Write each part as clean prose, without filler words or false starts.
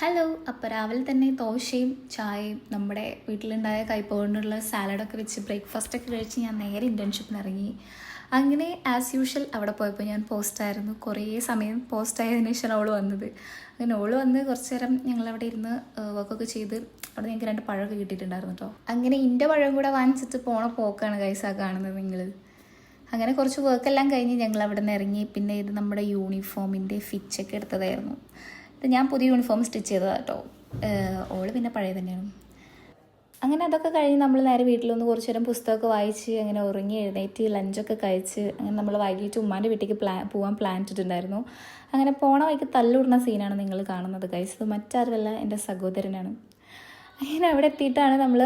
Hello. അപ്പോൾ രാവിലെ തന്നെ ദോശയും ചായയും നമ്മുടെ വീട്ടിലുണ്ടായ കൈപ്പോണ്ടുള്ള സാലഡൊക്കെ വെച്ച് ബ്രേക്ക്ഫാസ്റ്റൊക്കെ കഴിച്ച് ഞാൻ നേരെ ഇൻറ്റേൺഷിപ്പിന് ഇറങ്ങി. അങ്ങനെ ആസ് യൂഷ്വൽ അവിടെ പോയപ്പോൾ ഞാൻ പോസ്റ്റായിരുന്നു. കുറേ സമയം പോസ്റ്റായതിനു ശേഷം അവൾ വന്നത്. അങ്ങനെ ഓള് വന്ന് കുറച്ച് നേരം ഞങ്ങളവിടെ ഇരുന്ന് വർക്കൊക്കെ ചെയ്ത് അവിടെ ഞങ്ങൾക്ക് 2 പഴമൊക്കെ കിട്ടിയിട്ടുണ്ടായിരുന്നു കേട്ടോ. അങ്ങനെ എൻ്റെ പഴം കൂടെ വാങ്ങിച്ചിട്ട് പോണ പോക്കാണ് ഗൈസാ കാണുന്നത് നിങ്ങൾ. അങ്ങനെ കുറച്ച് വർക്കെല്ലാം കഴിഞ്ഞ് ഞങ്ങൾ അവിടെ നിന്ന് ഇറങ്ങി. പിന്നെ ഇത് നമ്മുടെ യൂണിഫോമിൻ്റെ ഫിച്ചൊക്കെ എടുത്തതായിരുന്നു. ഇത് ഞാൻ പുതിയ യൂണിഫോം സ്റ്റിച്ച് ചെയ്തതാണ് കേട്ടോ. ഓള് പിന്നെ പഴയ തന്നെയാണ്. അങ്ങനെ അതൊക്കെ കഴിഞ്ഞ് നമ്മൾ നേരെ വീട്ടിലൊന്ന് കുറച്ച് നേരം പുസ്തകമൊക്കെ വായിച്ച് അങ്ങനെ ഉറങ്ങി എഴുന്നേറ്റ് ലഞ്ചൊക്കെ കഴിച്ച് അങ്ങനെ നമ്മൾ വൈകിട്ട് ഉമ്മാൻ്റെ വീട്ടിലേക്ക് പോകാൻ പ്ലാൻ ഇട്ടിട്ടുണ്ടായിരുന്നു. അങ്ങനെ പോണ വഴിക്ക് തല്ലുവിടുന്ന സീനാണ് നിങ്ങൾ കാണുന്നത് ഗൈസ്. ഇത് മറ്റാരുമല്ല, എൻ്റെ സഹോദരനാണ്. അങ്ങനെ അവിടെ എത്തിയിട്ടാണ് നമ്മൾ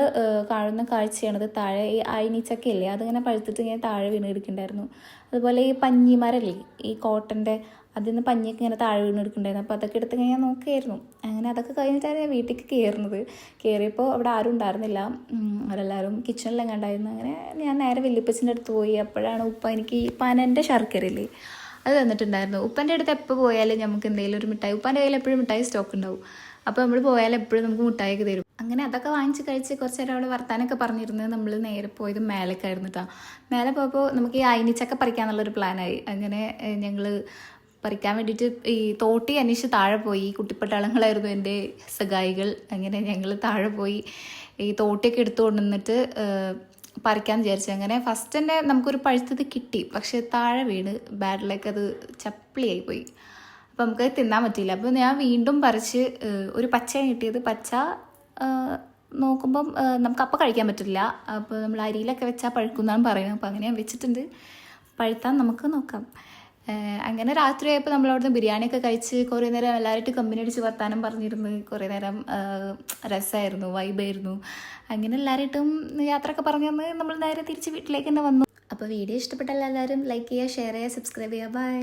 കാണുന്ന കാഴ്ചയാണത്. താഴെ ഈ അയിനിച്ചക്ക ഇല്ലേ, അതിങ്ങനെ പഴുത്തിട്ട് ഇങ്ങനെ താഴെ വീണ് കിടക്കുന്നുണ്ടായിരുന്നു. അതുപോലെ ഈ പഞ്ഞിമരല്ലേ, ഈ കോട്ടൻ്റെ അതിൽ നിന്ന് പഞ്ഞിയൊക്കെ ഇങ്ങനെ താഴെ വീണ് എടുക്കുന്നുണ്ടായിരുന്നു. അപ്പോൾ അതൊക്കെ എടുത്ത് ഞാൻ നോക്കിയായിരുന്നു. അങ്ങനെ അതൊക്കെ കഴിഞ്ഞിട്ടാണ് ഞാൻ വീട്ടിലേക്ക് കയറുന്നത്. കയറിയപ്പോൾ അവിടെ ആരും ഉണ്ടായിരുന്നില്ല, അവരെല്ലാവരും കിച്ചണിലും കണ്ടായിരുന്നു. അങ്ങനെ ഞാൻ നേരെ വല്യപ്പച്ചൻ്റെ അടുത്ത് പോയി. അപ്പോഴാണ് ഉപ്പ എനിക്ക് ഈ പനൻ്റെ ശർക്കരയില്ലേ അത് തന്നിട്ടുണ്ടായിരുന്നു. ഉപ്പൻ്റെ അടുത്ത് എപ്പോൾ പോയാലും നമുക്ക് എന്തെങ്കിലും ഒരു മിഠായി, ഉപ്പാൻ്റെ കയ്യിൽ എപ്പോഴും മിഠായി സ്റ്റോക്ക് ഉണ്ടാവും. അപ്പോൾ നമ്മൾ പോയാൽ എപ്പോഴും നമുക്ക് മിഠായിയൊക്കെ തരും. അങ്ങനെ അതൊക്കെ വാങ്ങിച്ച് കഴിച്ച് കുറച്ച് നേരം അവിടെ വർത്താനൊക്കെ പറഞ്ഞിരുന്നത് നമ്മൾ നേരെ പോയത് മേലേക്കായിരുന്നു കേട്ടോ. മേലെ പോയപ്പോൾ നമുക്ക് ഈ അയിനിച്ചക്ക പറിക്കാന്നുള്ളൊരു പ്ലാനായി. അങ്ങനെ ഞങ്ങൾ പറിക്കാൻ വേണ്ടിയിട്ട് ഈ തോട്ടി അന്വേഷിച്ച് താഴെ പോയി. കുട്ടിപ്പട്ടാളങ്ങളായിരുന്നു എൻ്റെ സഹായികൾ. അങ്ങനെ ഞങ്ങൾ താഴെ പോയി ഈ തോട്ടിയൊക്കെ എടുത്തു കൊണ്ടുവന്നിട്ട് പറിക്കാൻ വിചാരിച്ചു. അങ്ങനെ ഫസ്റ്റ് തന്നെ നമുക്കൊരു പഴുത്തത് കിട്ടി, പക്ഷെ താഴെ വീണ് ബാഡിലേക്ക് അത് ചപ്പിളിയായി പോയി. അപ്പോൾ നമുക്കത് തിന്നാൻ പറ്റിയില്ല. അപ്പോൾ ഞാൻ വീണ്ടും പറിച്ച് ഒരു പച്ചയാണ് കിട്ടിയത്. പച്ച നോക്കുമ്പം നമുക്കപ്പം കഴിക്കാൻ പറ്റില്ല. അപ്പോൾ നമ്മൾ അരിയിലൊക്കെ വെച്ചാൽ പഴുക്കുന്നാണ് പറയുന്നത്. അപ്പോൾ അങ്ങനെ ഞാൻ വെച്ചിട്ടുണ്ട്. പഴുത്താൻ നമുക്ക് നോക്കാം. അങ്ങനെ രാത്രിയായപ്പോൾ നമ്മളവിടുന്ന് ബിരിയാണിയൊക്കെ കഴിച്ച് കുറേ നേരം എല്ലാവരായിട്ട് കമ്പനി അടിച്ച് വർത്താനം പറഞ്ഞിരുന്ന് കുറേ നേരം രസമായിരുന്നു, വൈബായിരുന്നു. അങ്ങനെ എല്ലാവരായിട്ടും യാത്രയൊക്കെ പറഞ്ഞു തന്ന് നമ്മൾ നേരെ തിരിച്ച് വീട്ടിലേക്ക് തന്നെ വന്നു. അപ്പോൾ വീഡിയോ ഇഷ്ടപ്പെട്ടാൽ എല്ലാവരും ലൈക്ക് ചെയ്യുക, ഷെയർ ചെയ്യുക, സബ്സ്ക്രൈബ് ചെയ്യുക. ബൈ.